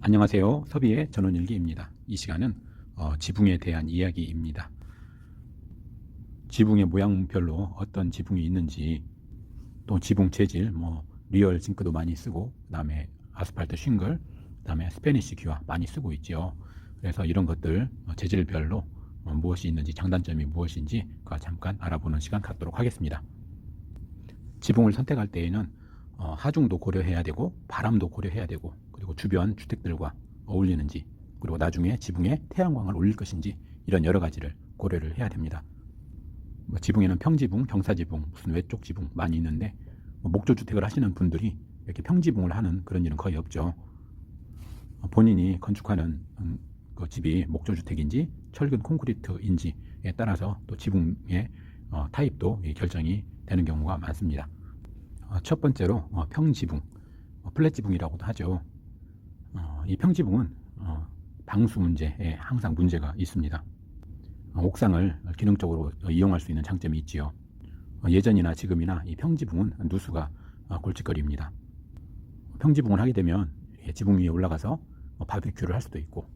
안녕하세요. 서비의 전원일기입니다. 이 시간은 지붕에 대한 이야기입니다. 지붕의 모양별로 어떤 지붕이 있는지, 또 지붕 재질, 리얼 징크도 많이 쓰고, 그 다음에 아스팔트 싱글, 그 다음에 스페니쉬 기와 많이 쓰고 있죠. 그래서 이런 것들 재질별로 무엇이 있는지, 장단점이 무엇인지 잠깐 알아보는 시간 갖도록 하겠습니다. 지붕을 선택할 때에는 하중도 고려해야 되고, 바람도 고려해야 되고, 그리고 주변 주택들과 어울리는지, 그리고 나중에 지붕에 태양광을 올릴 것인지, 이런 여러 가지를 고려를 해야 됩니다. 지붕에는 평지붕, 경사지붕, 무슨 외쪽 지붕 많이 있는데, 목조주택을 하시는 분들이 이렇게 평지붕을 하는 그런 일은 거의 없죠. 본인이 건축하는 그 집이 목조주택인지 철근 콘크리트인지에 따라서 또 지붕의 타입도 결정이 되는 경우가 많습니다. 첫 번째로 평지붕, 플랫지붕이라고도 하죠. 이 평지붕은 방수 문제에 항상 문제가 있습니다. 옥상을 기능적으로 이용할 수 있는 장점이 있지요. 예전이나 지금이나 이 평지붕은 누수가 골칫거리입니다. 평지붕을 하게 되면 지붕 위에 올라가서 바비큐를 할 수도 있고,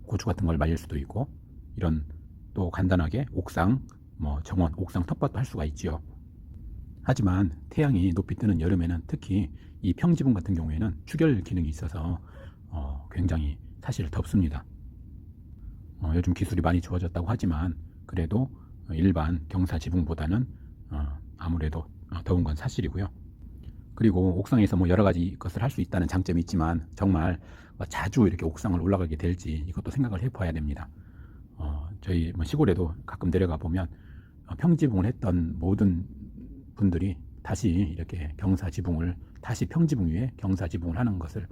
고추 같은 걸 말릴 수도 있고, 이런 또 간단하게 옥상, 정원, 옥상 텃밭도 할 수가 있지요. 하지만 태양이 높이 뜨는 여름에는 특히 이 평지붕 같은 경우에는 추결 기능이 있어서 굉장히 사실 덥습니다. 요즘 기술이 많이 좋아졌다고 하지만 그래도 일반 경사 지붕보다는 아무래도 더운 건 사실이고요. 그리고 옥상에서 여러 가지 것을 할 수 있다는 장점이 있지만 정말 자주 이렇게 옥상을 올라가게 될지 이것도 생각을 해봐야 됩니다. 저희 시골에도 가끔 내려가 보면 평지붕을 했던 모든 분들이 다시 이렇게 경사지붕을 다시 평지붕 위에 경사지붕을 하는 것을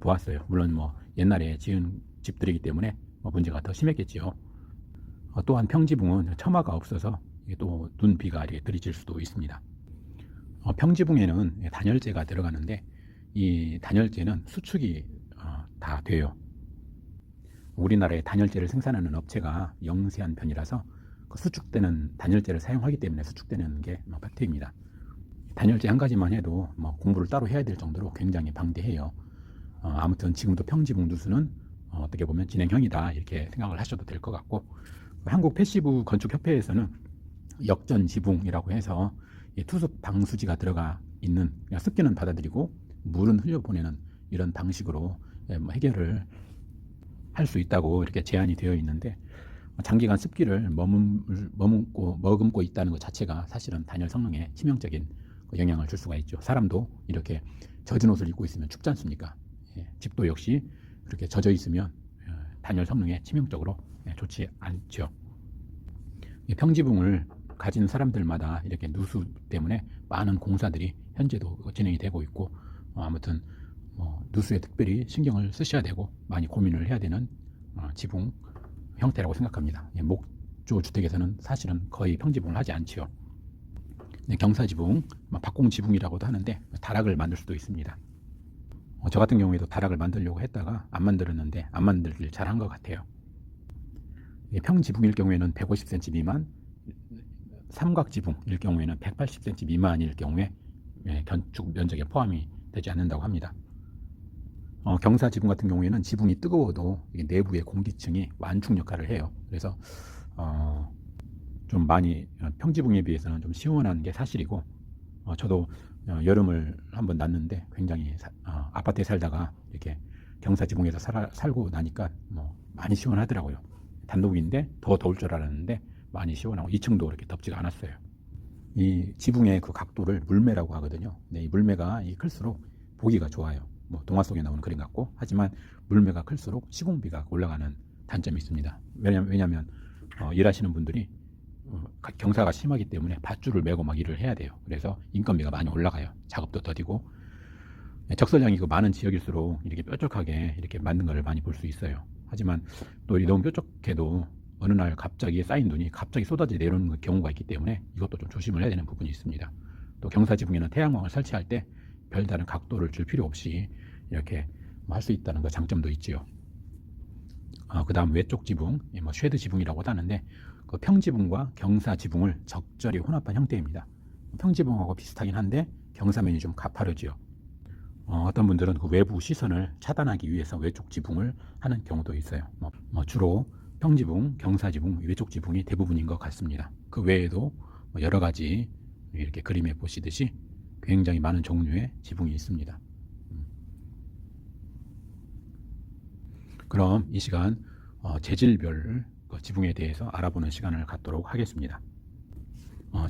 보았어요. 물론 옛날에 지은 집들이기 때문에 문제가 더 심했겠지요. 또한 평지붕은 처마가 없어서 또 눈, 비가 이렇게 들이칠 수도 있습니다. 평지붕에는 단열재가 들어가는데 이 단열재는 수축이 다 돼요. 우리나라에 단열재를 생산하는 업체가 영세한 편이라서 그 수축되는 단열재를 사용하기 때문에 수축되는 게 팩트입니다. 단열재 한 가지만 해도 공부를 따로 해야 될 정도로 굉장히 방대해요. 아무튼 지금도 평지붕 누수는 어떻게 보면 진행형이다 이렇게 생각을 하셔도 될 것 같고, 한국 패시브 건축협회에서는 역전지붕이라고 해서 투습 방수지가 들어가 있는, 습기는 받아들이고 물은 흘려보내는 이런 방식으로 해결을 할 수 있다고 이렇게 제안이 되어 있는데, 장기간 습기를 머금고 있다는 것 자체가 사실은 단열 성능에 치명적인 영향을 줄 수가 있죠. 사람도 이렇게 젖은 옷을 입고 있으면 춥지 않습니까? 집도 역시 그렇게 젖어 있으면 단열 성능에 치명적으로 좋지 않죠. 평지붕을 가진 사람들마다 이렇게 누수 때문에 많은 공사들이 현재도 진행이 되고 있고, 아무튼 누수에 특별히 신경을 쓰셔야 되고 많이 고민을 해야 되는 지붕 형태라고 생각합니다. 목조 주택에서는 사실은 거의 평지붕을 하지 않지요. 경사지붕, 박공지붕이라고도 하는데 다락을 만들 수도 있습니다. 저 같은 경우에도 다락을 만들려고 했다가 안 만들었는데 안 만들길 잘한 것 같아요. 평지붕일 경우에는 150cm 미만, 삼각지붕일 경우에는 180cm 미만일 경우에 건축 면적에 포함이 되지 않는다고 합니다. 경사지붕 같은 경우에는 지붕이 뜨거워도 내부의 공기층이 완충 역할을 해요. 그래서 좀 많이 평지붕에 비해서는 좀 시원한 게 사실이고, 저도 여름을 한번 났는데 굉장히 아파트에 살다가 이렇게 경사지붕에서 살고 나니까 많이 시원하더라고요. 단독인데 더 더울 줄 알았는데 많이 시원하고 2층도 이렇게 덥지가 않았어요. 이 지붕의 그 각도를 물매라고 하거든요. 이 물매가 클수록 보기가 좋아요. 동화 속에 나오는 그림 같고, 하지만 물매가 클수록 시공비가 올라가는 단점이 있습니다. 왜냐하면 일하시는 분들이 경사가 심하기 때문에 밧줄을 메고 일을 해야 돼요. 그래서 인건비가 많이 올라가요. 작업도 더디고, 적설량이 많은 지역일수록 이렇게 뾰족하게 이렇게 만든 걸 많이 볼 수 있어요. 하지만 또 너무 뾰족해도 어느 날 갑자기 쌓인 눈이 갑자기 쏟아져 내려오는 경우가 있기 때문에 이것도 좀 조심을 해야 되는 부분이 있습니다. 또 경사지붕에는 태양광을 설치할 때 별다른 각도를 줄 필요 없이 이렇게 할 수 있다는 그 장점도 있지요. 그 다음 외쪽 지붕, 쉐드 지붕이라고도 하는데 그 평지붕과 경사지붕을 적절히 혼합한 형태입니다. 평지붕하고 비슷하긴 한데 경사면이 좀 가파르지요. 어떤 분들은 그 외부 시선을 차단하기 위해서 외쪽 지붕을 하는 경우도 있어요. 주로 평지붕, 경사지붕, 외쪽 지붕이 대부분인 것 같습니다. 그 외에도 여러 가지 이렇게 그림에 보시듯이 굉장히 많은 종류의 지붕이 있습니다. 그럼 이 시간 재질별 지붕에 대해서 알아보는 시간을 갖도록 하겠습니다.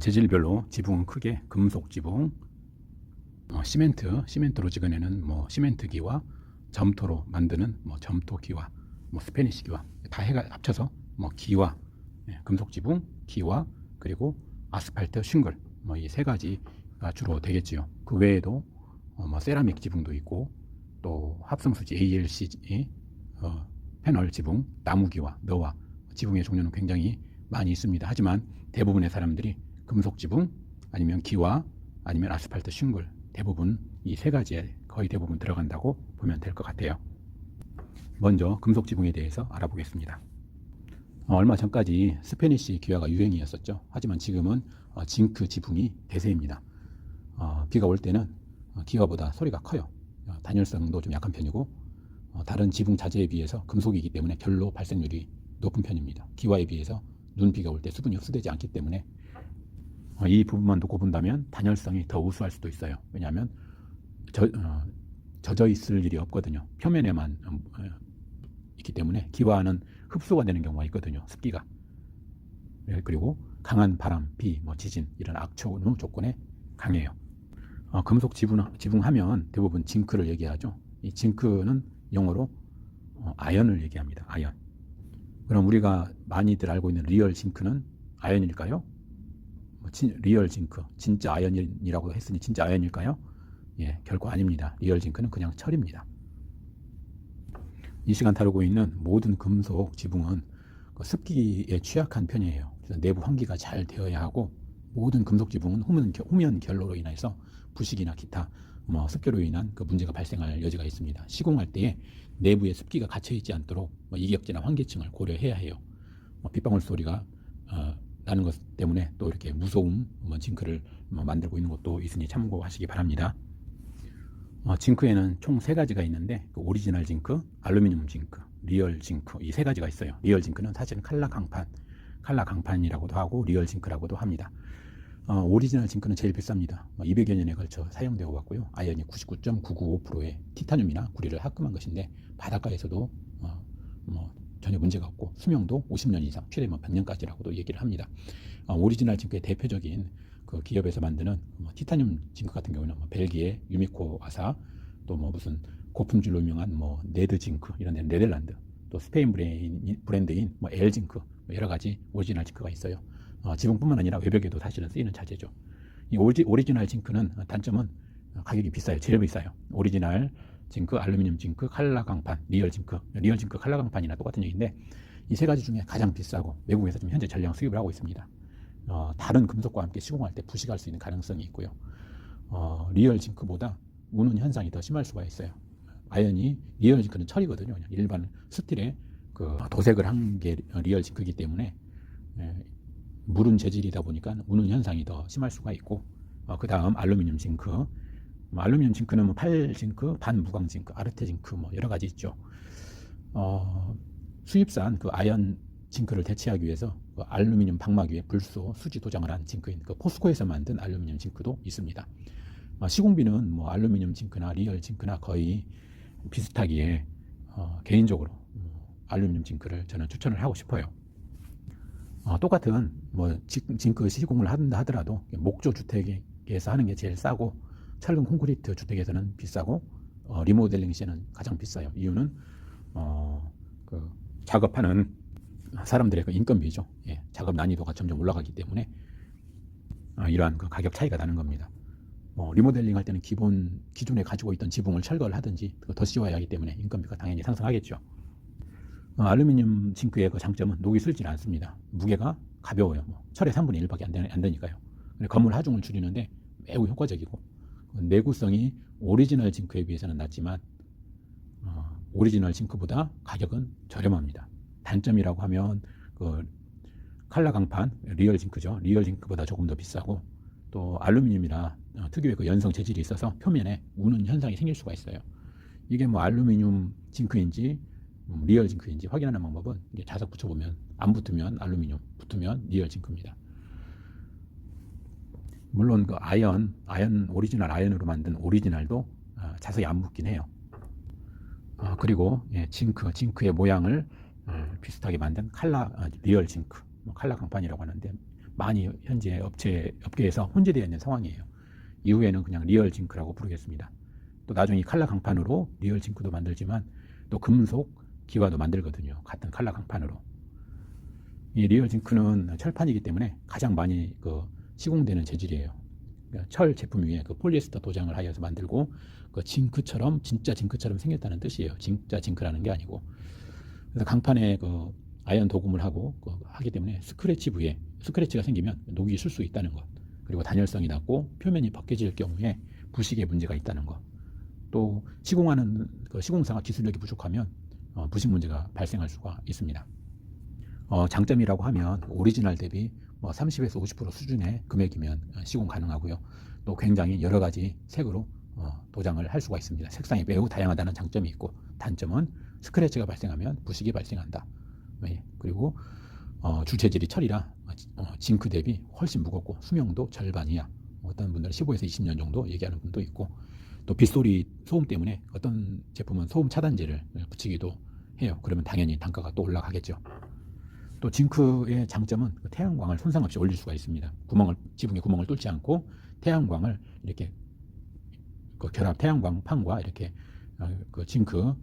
재질별로 지붕은 크게 금속 지붕, 시멘트로 찍어내는 시멘트기와 점토로 만드는 점토기와 스페니쉬기와 다 합쳐서 기와, 금속 지붕, 기와, 그리고 아스팔트 싱글 이 세 가지가 주로 되겠지요. 그 외에도 세라믹 지붕도 있고 또 합성수지 ALC 패널 지붕, 나무기와 너와 지붕의 종류는 굉장히 많이 있습니다. 하지만 대부분의 사람들이 금속 지붕 아니면 기와 아니면 아스팔트 싱글 대부분 이 세 가지에 거의 대부분 들어간다고 보면 될 것 같아요. 먼저 금속 지붕에 대해서 알아보겠습니다. 얼마 전까지 스페니쉬 기와가 유행이었었죠. 하지만 지금은 징크 지붕이 대세입니다. 비가 올 때는 기와보다 소리가 커요. 단열성도 좀 약한 편이고 다른 지붕 자재에 비해서 금속이기 때문에 결로 발생률이 높은 편입니다. 기와에 비해서 눈비가 올 때 수분이 흡수되지 않기 때문에 이 부분만 놓고 본다면 단열성이 더 우수할 수도 있어요. 왜냐하면 젖어 있을 일이 없거든요. 표면에만 있기 때문에 기와는 흡수가 되는 경우가 있거든요. 습기가. 그리고 강한 바람, 비, 지진 이런 악초노 조건에 강해요. 금속 지붕하면 대부분 징크를 얘기하죠. 이 징크는 영어로 아연을 얘기합니다. 아연. 그럼 우리가 많이들 알고 있는 리얼 징크는 아연일까요? 리얼 징크, 진짜 아연이라고 했으니 진짜 아연일까요? 예, 결코 아닙니다. 리얼 징크는 그냥 철입니다. 이 시간 다루고 있는 모든 금속 지붕은 습기에 취약한 편이에요. 그래서 내부 환기가 잘 되어야 하고 모든 금속 지붕은 후면 결로로 인해서 부식이나 기타 습기로 인한 문제가 발생할 여지가 있습니다. 시공할 때에 내부에 습기가 갇혀 있지 않도록 이격제나 환기층을 고려해야 해요. 빗방울 소리가 나는 것 때문에 또 이렇게 무소음 징크를 만들고 있는 것도 있으니 참고하시기 바랍니다. 징크에는 총 3가지가 있는데 오리지널 징크, 알루미늄 징크, 리얼 징크 이 3가지가 있어요. 리얼 징크는 사실은 칼라 강판이라고도 하고 리얼 징크라고도 합니다. 오리지널 징크는 제일 비쌉니다. 200여 년에 걸쳐 사용되어 왔고요. 아연이 99.995%의 티타늄이나 구리를 합금한 것인데 바닷가에서도 전혀 문제가 없고 수명도 50년 이상, 최대면 100년까지라고도 얘기를 합니다. 오리지널 징크의 대표적인 그 기업에서 만드는 티타늄 징크 같은 경우는 벨기에 유미코 아사, 또 무슨 고품질로 유명한 네드 징크 이런 데는 네덜란드, 또 스페인 브랜드인 엘 징크 여러 가지 오리지널 징크가 있어요. 지붕뿐만 아니라 외벽에도 사실은 쓰이는 자재죠. 이 오리지널 징크는 단점은 가격이 비싸요. 제일 비싸요. 오리지널 징크, 알루미늄 징크, 칼라 강판, 리얼 징크, 칼라 강판이나 똑같은 얘기인데 이 3가지 중에 가장 비싸고 외국에서 지금 현재 전량 수입을 하고 있습니다. 다른 금속과 함께 시공할 때 부식할 수 있는 가능성이 있고요. 리얼 징크보다 우는 현상이 더 심할 수가 있어요. 아연이 리얼 징크는 철이거든요. 그냥 일반 스틸에 도색을 한 게 리얼 징크이기 때문에 무른 재질이다 보니까 우는 현상이 더 심할 수가 있고 그 다음 알루미늄 징크. 알루미늄 징크는 팔 징크, 반무광 징크, 아르테 징크 여러 가지 있죠. 수입산 아연 징크를 대체하기 위해서 알루미늄 방막 위에 불소, 수지 도장을 한 징크인 포스코에서 만든 알루미늄 징크도 있습니다. 시공비는 알루미늄 징크나 리얼 징크나 거의 비슷하기에 개인적으로 알루미늄 징크를 저는 추천을 하고 싶어요. 똑같은 징크 시공을 한다 하더라도 목조 주택에서 하는 게 제일 싸고 철근 콘크리트 주택에서는 비싸고 리모델링 시에는 가장 비싸요. 이유는 작업하는 사람들의 인건비죠. 예, 작업 난이도가 점점 올라가기 때문에 이러한 가격 차이가 나는 겁니다. 리모델링 할 때는 기존에 가지고 있던 지붕을 철거를 하든지 더 씌워야 하기 때문에 인건비가 당연히 상승하겠죠. 알루미늄 징크의 장점은 녹이 슬질 않습니다. 무게가 가벼워요. 철의 3분의 1밖에 안 되니까요. 건물 하중을 줄이는데 매우 효과적이고 내구성이 오리지널 징크에 비해서는 낮지만 오리지널 징크보다 가격은 저렴합니다. 단점이라고 하면 칼라 강판, 리얼 징크죠. 리얼 징크보다 조금 더 비싸고 또 알루미늄이나 특유의 그 연성 재질이 있어서 표면에 우는 현상이 생길 수가 있어요. 이게 뭐 알루미늄 징크인지 리얼 징크인지 확인하는 방법은 이게 자석 붙여보면 안 붙으면 알루미늄, 붙으면 리얼 징크입니다. 물론 그 아연 오리지널 아연으로 만든 오리지널도 자석이 안 붙긴 해요. 그리고 징크의 모양을 비슷하게 만든 리얼 징크, 칼라 강판이라고 하는데 많이 현재 업계에서 혼재되어 있는 상황이에요. 이후에는 그냥 리얼 징크라고 부르겠습니다. 또 나중에 칼라 강판으로 리얼 징크도 만들지만 또 금속 기와도 만들거든요. 같은 칼라 강판으로. 이 리얼 징크는 철판이기 때문에 가장 많이 시공되는 재질이에요. 그러니까 철 제품 위에 폴리에스터 도장을 하여서 만들고 징크처럼 진짜 징크처럼 생겼다는 뜻이에요. 진짜 징크라는 게 아니고. 그래서 강판에 아연 도금을 하기 때문에 스크래치가 생기면 녹이 쓸 수 있다는 것. 그리고 단열성이 낮고 표면이 벗겨질 경우에 부식에 문제가 있다는 것. 또 시공하는 시공사가 기술력이 부족하면 부식 문제가 발생할 수가 있습니다. 장점이라고 하면 오리지널 대비 30에서 50% 수준의 금액이면 시공 가능하고요. 또 굉장히 여러 가지 색으로 도장을 할 수가 있습니다. 색상이 매우 다양하다는 장점이 있고, 단점은 스크래치가 발생하면 부식이 발생한다. 그리고 주체질이 철이라 징크 대비 훨씬 무겁고 수명도 절반이야. 어떤 분들은 15에서 20년 정도 얘기하는 분도 있고, 또 빗소리 소음 때문에 어떤 제품은 소음 차단제를 붙이기도 해요. 그러면 당연히 단가가 또 올라가겠죠. 또 징크의 장점은 태양광을 손상 없이 올릴 수가 있습니다. 지붕에 구멍을 뚫지 않고 태양광을 이렇게 결합 태양광 판과 이렇게 징크에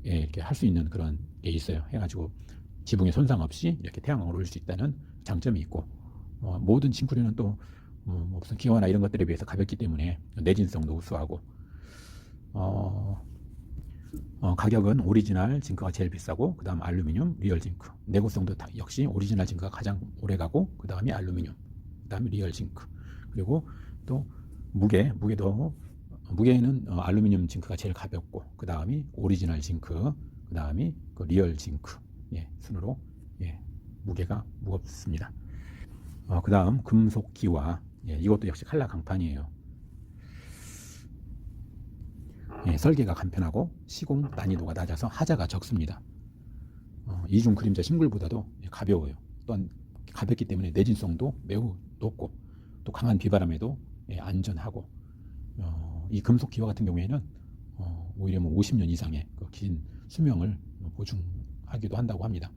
이렇게 할 수 있는 그런 게 있어요. 해가지고 지붕에 손상 없이 이렇게 태양광을 올릴 수 있다는 장점이 있고, 모든 징크류는 또 무슨 기와나 이런 것들에 비해서 가볍기 때문에 내진성도 우수하고, 가격은 오리지널 징크가 제일 비싸고, 그 다음 알루미늄, 리얼 징크. 내구성도 역시 오리지널 징크가 가장 오래 가고, 그 다음이 알루미늄, 그 다음에 리얼 징크. 그리고 또 무게는 알루미늄 징크가 제일 가볍고, 그 다음이 오리지널 징크, 그 다음이 리얼 징크. 순으로 무게가 무겁습니다. 그 다음 금속 기와. 이것도 역시 칼라 강판이에요. 설계가 간편하고 시공 난이도가 낮아서 하자가 적습니다. 이중 그림자 싱글보다도 가벼워요. 또한 가볍기 때문에 내진성도 매우 높고, 또 강한 비바람에도 안전하고, 이 금속 기와 같은 경우에는 오히려 50년 이상의 긴 수명을 보증하기도 한다고 합니다.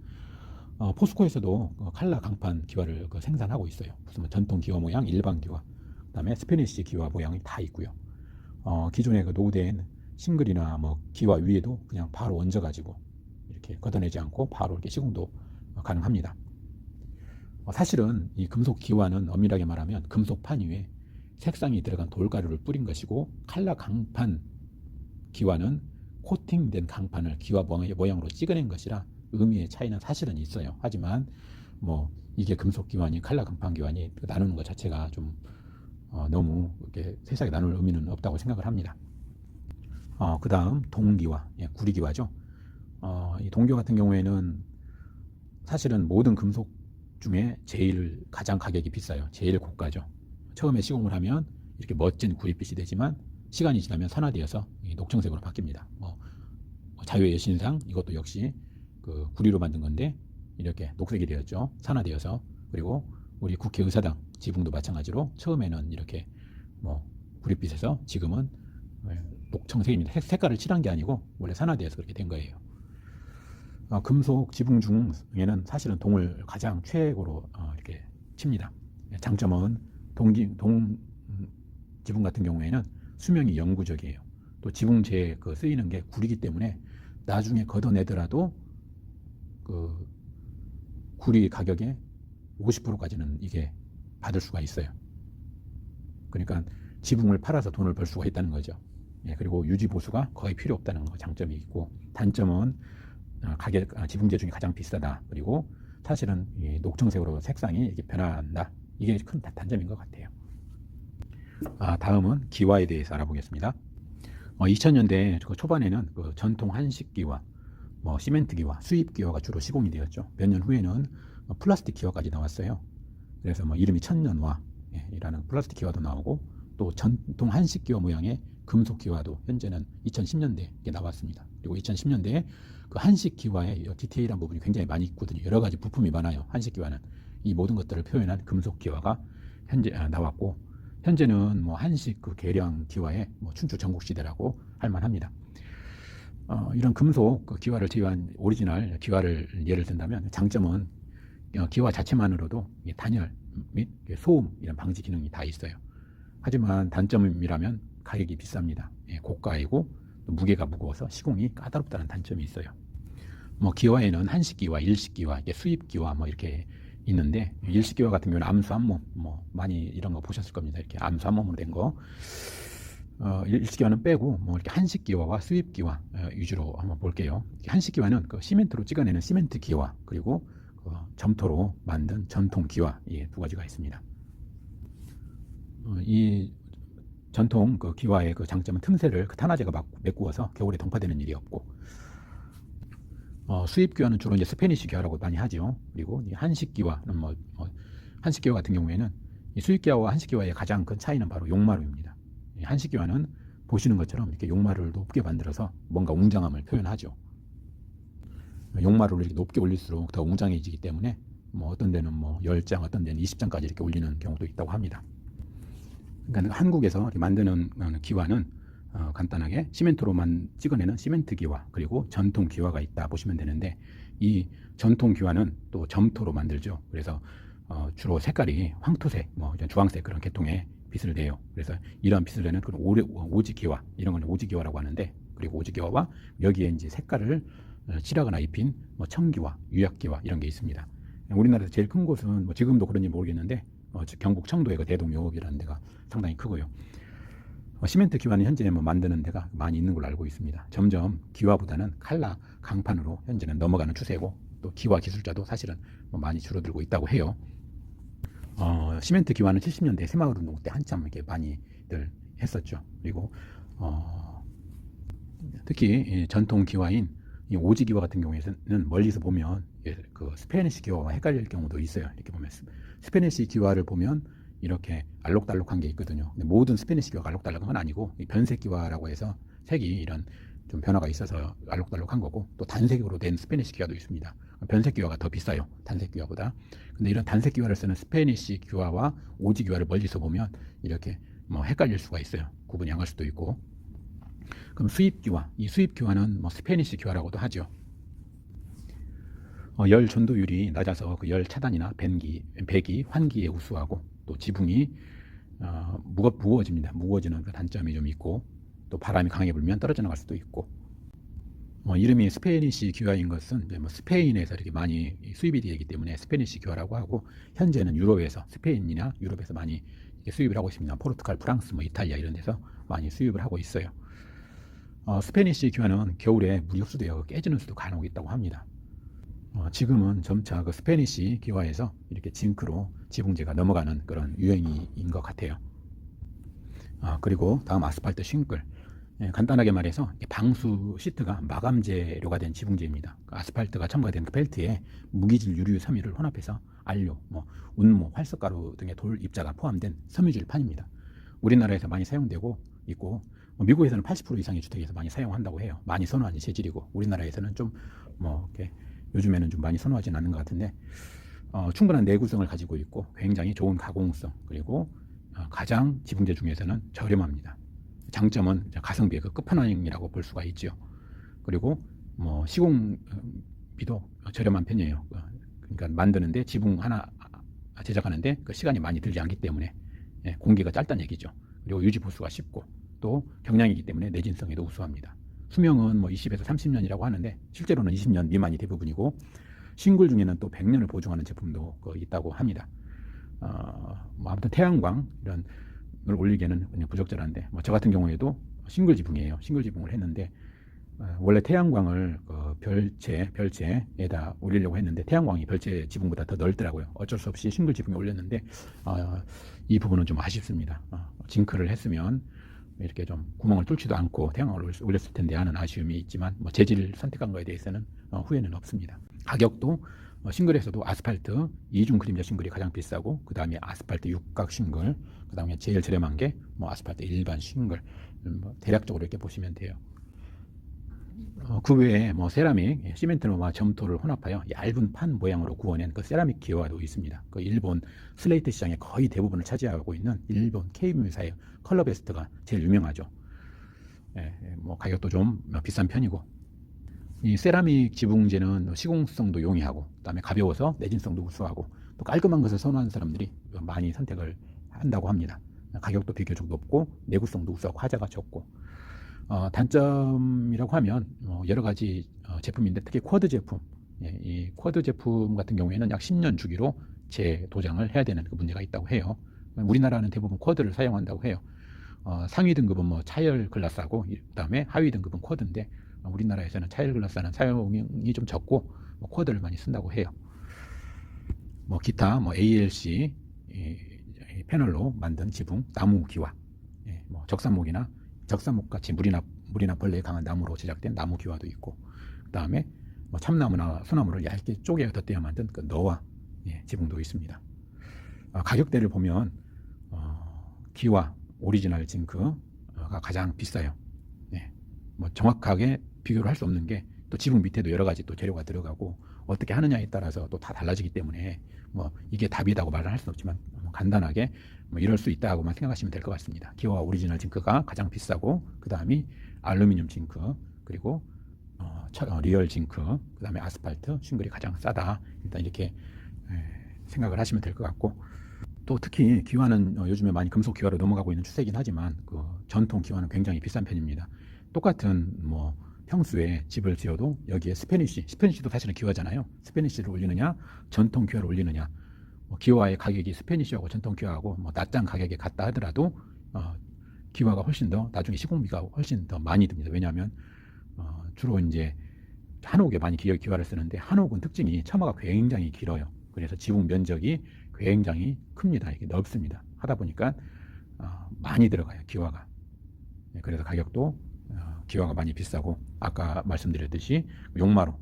포스코에서도 칼라 강판 기와를 생산하고 있어요. 무슨 전통 기와 모양, 일반 기와, 그다음에 스페니시 기와 모양이 다 있고요. 기존에 노후된 싱글이나 기와 위에도 그냥 바로 얹어가지고 이렇게 걷어내지 않고 바로 이렇게 시공도 가능합니다. 사실은 이 금속 기와는 엄밀하게 말하면 금속판 위에 색상이 들어간 돌가루를 뿌린 것이고, 칼라 강판 기와는 코팅된 강판을 기와 모양으로 찍어낸 것이라 의미의 차이는 사실은 있어요. 하지만 이게 금속 기와니 칼라 강판 기와니 나누는 것 자체가 좀 너무 이렇게 세세하게 나눌 의미는 없다고 생각을 합니다. 그 다음 동기와, 구리기와죠. 이 동기와 같은 경우에는 사실은 모든 금속 중에 가장 가격이 비싸요. 제일 고가죠. 처음에 시공을 하면 이렇게 멋진 구릿빛이 되지만 시간이 지나면 산화되어서 녹청색으로 바뀝니다. 자유의 여신상, 이것도 역시 구리로 만든 건데 이렇게 녹색이 되었죠. 산화되어서. 그리고 우리 국회의사당 지붕도 마찬가지로 처음에는 이렇게 구릿빛에서 지금은 녹청색입니다. 색깔을 칠한 게 아니고 원래 산화되어서 그렇게 된 거예요. 금속 지붕 중에는 사실은 동을 가장 최고로 이렇게 칩니다. 장점은 동 지붕 같은 경우에는 수명이 영구적이에요. 또 지붕재에 쓰이는 게 구리기 때문에 나중에 걷어내더라도 구리 가격의 50%까지는 이게 받을 수가 있어요. 그러니까 지붕을 팔아서 돈을 벌 수가 있다는 거죠. 그리고 유지 보수가 거의 필요 없다는 거 장점이 있고, 단점은 지붕재 중에 가장 비싸다. 그리고 사실은 녹청색으로 색상이 이렇게 변한다. 이게 큰 단점인 것 같아요. 다음은 기와에 대해서 알아보겠습니다. 2000년대 초반에는 전통 한식 기와, 시멘트 기와, 수입 기와가 주로 시공이 되었죠. 몇 년 후에는 플라스틱 기와까지 나왔어요. 그래서 이름이 천년화, 이라는 플라스틱 기와도 나오고, 또 전통 한식 기와 모양의 금속 기와도 현재는 2010년대에 나왔습니다. 그리고 2010년대에 그 한식 기와의 디테일한 부분이 굉장히 많이 있거든요. 여러 가지 부품이 많아요. 한식 기와는 이 모든 것들을 표현한 금속 기와가 현재 나왔고, 현재는 뭐 한식 그 계량 기와의 뭐 춘추 전국시대라고 할 만합니다. 이런 금속 그 기와를 제외한 오리지널 기와를 예를 든다면, 장점은 기와 자체만으로도 단열 및 소음 이런 방지 기능이 다 있어요. 하지만 단점이라면 가격이 비쌉니다. 고가이고 또 무게가 무거워서 시공이 까다롭다는 단점이 있어요. 뭐 기와에는 한식 기와, 일식 기와, 수입 기와 뭐 이렇게 있는데, 일식 기와 같은 경우는 암수 한몸 뭐 많이 이런 거 보셨을 겁니다. 이렇게 암수 한몸으로 된 거. 일식 기와는 빼고 뭐 이렇게 한식 기와와 수입 기와 위주로 한번 볼게요. 한식 기와는 그 시멘트로 찍어내는 시멘트 기와, 그리고 점토로 만든 전통 기와, 이 두 가지가 있습니다. 이 전통 그 기와의 그 장점은 틈새를 그 탄화제가 메꾸어서 겨울에 동파되는 일이 없고, 수입 기와는 주로 이제 스페니쉬 기와라고 많이 하죠. 그리고 이 한식 기와는 한식 기와 같은 경우에는 이 수입 기와와 한식 기와의 가장 큰 차이는 바로 용마루입니다. 이 한식 기와는 보시는 것처럼 이렇게 용마루를 높게 만들어서 뭔가 웅장함을 표현하죠. 용마루를 이렇게 높게 올릴수록 더 웅장해지기 때문에 뭐 어떤 데는 뭐 10장, 어떤 데는 20장까지 이렇게 올리는 경우도 있다고 합니다. 그러니까 한국에서 이렇게 만드는 기와는 간단하게 시멘트로만 찍어내는 시멘트 기와, 그리고 전통 기와가 있다 보시면 되는데, 이 전통 기와는 또 점토로 만들죠. 그래서 주로 색깔이 황토색, 뭐 주황색 그런 계통의 빛을 내요. 그래서 이러한 빛을 내는 그런 오지 기와, 이런 걸 오지 기와라고 하는데, 그리고 오지 기와와 여기에 이제 색깔을 칠하거나 입힌 뭐 청기와, 유약기와 이런 게 있습니다. 우리나라에서 제일 큰 곳은 뭐 지금도 그런지 모르겠는데 경북 청도의 그 대동여옥이라는 데가 상당히 크고요. 시멘트 기와는 현재 뭐 만드는 데가 많이 있는 걸로 알고 있습니다. 점점 기와보다는 칼라 강판으로 현재는 넘어가는 추세고, 또 기와 기술자도 사실은 뭐 많이 줄어들고 있다고 해요. 시멘트 기와는 70년대 새마을 운동 때 한참 이렇게 많이들 했었죠. 그리고 특히 전통 기와인 이 오지 기와 같은 경우에는 멀리서 보면 그 스페니쉬 기와와 헷갈릴 경우도 있어요. 이렇게 보면 스페니쉬 기와를 보면 이렇게 알록달록한 게 있거든요. 근데 모든 스페니쉬 기와가 알록달록한 건 아니고, 이 변색 기와라고 해서 색이 이런 좀 변화가 있어서 알록달록한 거고, 또 단색으로 된 스페니쉬 기와도 있습니다. 변색 기와가 더 비싸요, 단색 기와보다. 근데 이런 단색 기와를 쓰는 스페니쉬 기와와 오지 기와를 멀리서 보면 이렇게 뭐 헷갈릴 수가 있어요. 구분이 안 갈 수도 있고. 그럼 수입 기와, 이 수입 기와는 뭐 스페니쉬 기와라고도 하죠. 열 전도율이 낮아서 그 열 차단이나 배기, 환기에 우수하고, 또 지붕이 무거워집니다. 무거워지는 그 단점이 좀 있고, 또 바람이 강하게 불면 떨어져 나갈 수도 있고, 이름이 스페니쉬 기와인 것은 이제 뭐 스페인에서 이렇게 많이 수입이 되기 때문에 스페니쉬 기와라고 하고, 현재는 유럽에서, 스페인이나 유럽에서 많이 수입을 하고 있습니다. 포르투갈, 프랑스, 뭐 이탈리아 이런 데서 많이 수입을 하고 있어요. 스페니쉬 기와는 겨울에 물이 흡수되어 깨지는 수도 간혹 있다고 합니다. 지금은 점차 그 스페니쉬 기와에서 이렇게 징크로 지붕재가 넘어가는 그런 유행인 것 같아요. 그리고 다음 아스팔트 싱글. 간단하게 말해서 방수 시트가 마감 재료가 된 지붕재입니다. 아스팔트가 첨가된 그 펠트에 무기질 유류 섬유를 혼합해서 안료, 운모, 활석가루 등의 돌 입자가 포함된 섬유질판입니다. 우리나라에서 많이 사용되고 있고, 미국에서는 80% 이상의 주택에서 많이 사용한다고 해요. 많이 선호하는 재질이고, 우리나라에서는 좀 이렇게 요즘에는 좀 많이 선호하지는 않는 것 같은데, 충분한 내구성을 가지고 있고 굉장히 좋은 가공성, 그리고 가장 지붕재 중에서는 저렴합니다. 장점은 가성비의 그 끝판왕이라고 볼 수가 있죠. 그리고 시공비도 저렴한 편이에요. 그러니까 만드는데, 지붕 하나 제작하는데 그 시간이 많이 들지 않기 때문에 공기가 짧다는 얘기죠. 그리고 유지 보수가 쉽고, 또 경량이기 때문에 내진성에도 우수합니다. 수명은 20에서 30년이라고 하는데 실제로는 20년 미만이 대부분이고, 싱글 중에는 또 100년을 보증하는 제품도 있다고 합니다. 아무튼 태양광 이런 걸 올리기에는 그냥 부적절한데, 저 같은 경우에도 싱글 지붕이에요. 싱글 지붕을 했는데, 원래 태양광을 별채에다 올리려고 했는데 태양광이 별채 지붕보다 더 넓더라고요. 어쩔 수 없이 싱글 지붕에 올렸는데 이 부분은 좀 아쉽습니다. 징크를 했으면 이렇게 좀 구멍을 뚫지도 않고 태양광을 올렸을 텐데 하는 아쉬움이 있지만, 재질 선택한 거에 대해서는 후회는 없습니다. 가격도 싱글에서도 아스팔트 이중 그림자 싱글이 가장 비싸고, 그 다음에 아스팔트 육각 싱글, 그 다음에 제일 저렴한 게 아스팔트 일반 싱글. 대략적으로 이렇게 보시면 돼요. 그 외에 세라믹, 시멘트와 점토를 혼합하여 얇은 판 모양으로 구워낸 그 세라믹 기와도 있습니다. 그 일본 슬레이트 시장의 거의 대부분을 차지하고 있는 일본 K뮤사의 컬러베스트가 제일 유명하죠. 가격도 좀 비싼 편이고, 이 세라믹 지붕재는 시공성도 용이하고, 그다음에 가벼워서 내진성도 우수하고, 또 깔끔한 것을 선호하는 사람들이 많이 선택을 한다고 합니다. 가격도 비교적 높고, 내구성도 우수하고, 하자가 적고. 단점이라고 하면 여러 가지 제품인데, 특히 쿼드 제품, 이 쿼드 제품 같은 경우에는 약 10년 주기로 재도장을 해야 되는 그 문제가 있다고 해요. 우리나라는 대부분 쿼드를 사용한다고 해요. 상위 등급은 차열 글라스하고, 그다음에 하위 등급은 쿼드인데, 우리나라에서는 차열 글라스는 사용이 좀 적고 쿼드를 많이 쓴다고 해요. 기타 ALC 패널로 만든 지붕, 나무 기와, 적산목이나 적산목 같이 물이나 벌레에 강한 나무로 제작된 나무 기와도 있고, 그 다음에 참나무나 소나무를 얇게 쪼개 덧대어 만든 그 너와 지붕도 있습니다. 가격대를 보면 기와 오리지널 징크가 가장 비싸요. 정확하게 비교를 할 수 없는 게, 또 지붕 밑에도 여러 가지 또 재료가 들어가고 어떻게 하느냐에 따라서 또 다 달라지기 때문에 이게 답이라고 말을 할 수는 없지만, 간단하게 이럴 수 있다고만 생각하시면 될 것 같습니다. 기와 오리지널 징크가 가장 비싸고, 그 다음이 알루미늄 징크, 그리고 리얼 징크, 그 다음에 아스팔트 싱글이 가장 싸다. 일단 이렇게 생각을 하시면 될 것 같고, 또 특히 기와는 요즘에 많이 금속 기와로 넘어가고 있는 추세이긴 하지만, 그 전통 기와는 굉장히 비싼 편입니다. 똑같은 평수에 집을 지어도 여기에 스페니쉬도 사실은 기와잖아요. 스페니쉬를 올리느냐 전통 기와를 올리느냐, 기와의 가격이 스페니쉬하고 전통 기와하고 낮장 가격에 같다 하더라도 기와가 훨씬 더 나중에 시공비가 훨씬 더 많이 듭니다. 왜냐하면 주로 이제 한옥에 많이 기와를 쓰는데, 한옥은 특징이 처마가 굉장히 길어요. 그래서 지붕 면적이 굉장히 큽니다. 이게 넓습니다. 하다 보니까 많이 들어가요, 기와가. 그래서 가격도 기와가 많이 비싸고, 아까 말씀드렸듯이 용마로,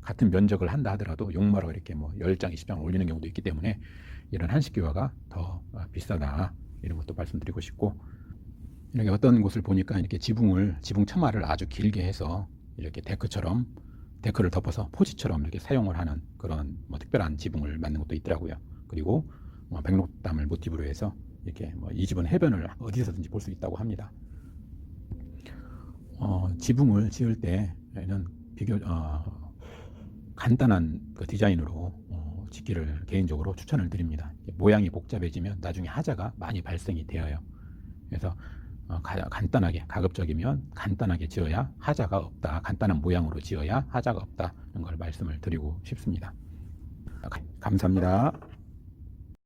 같은 면적을 한다 하더라도 용마로 이렇게 10장, 20장 올리는 경우도 있기 때문에, 이런 한식 기와가 더 비싸다, 이런 것도 말씀드리고 싶고, 이렇게 어떤 곳을 보니까 이렇게 지붕 처마를 아주 길게 해서 이렇게 데크를 덮어서 포지처럼 이렇게 사용을 하는 그런 특별한 지붕을 만든 것도 있더라고요. 그리고 백록담을 모티브로 해서 이렇게 이 집은 해변을 어디서든지 볼 수 있다고 합니다. 지붕을 지을 때는 간단한 그 디자인으로 짓기를 개인적으로 추천을 드립니다. 모양이 복잡해지면 나중에 하자가 많이 발생이 되어요. 그래서 간단하게, 가급적이면 간단하게 지어야 하자가 없다, 간단한 모양으로 지어야 하자가 없다, 이런 걸 말씀을 드리고 싶습니다. 감사합니다.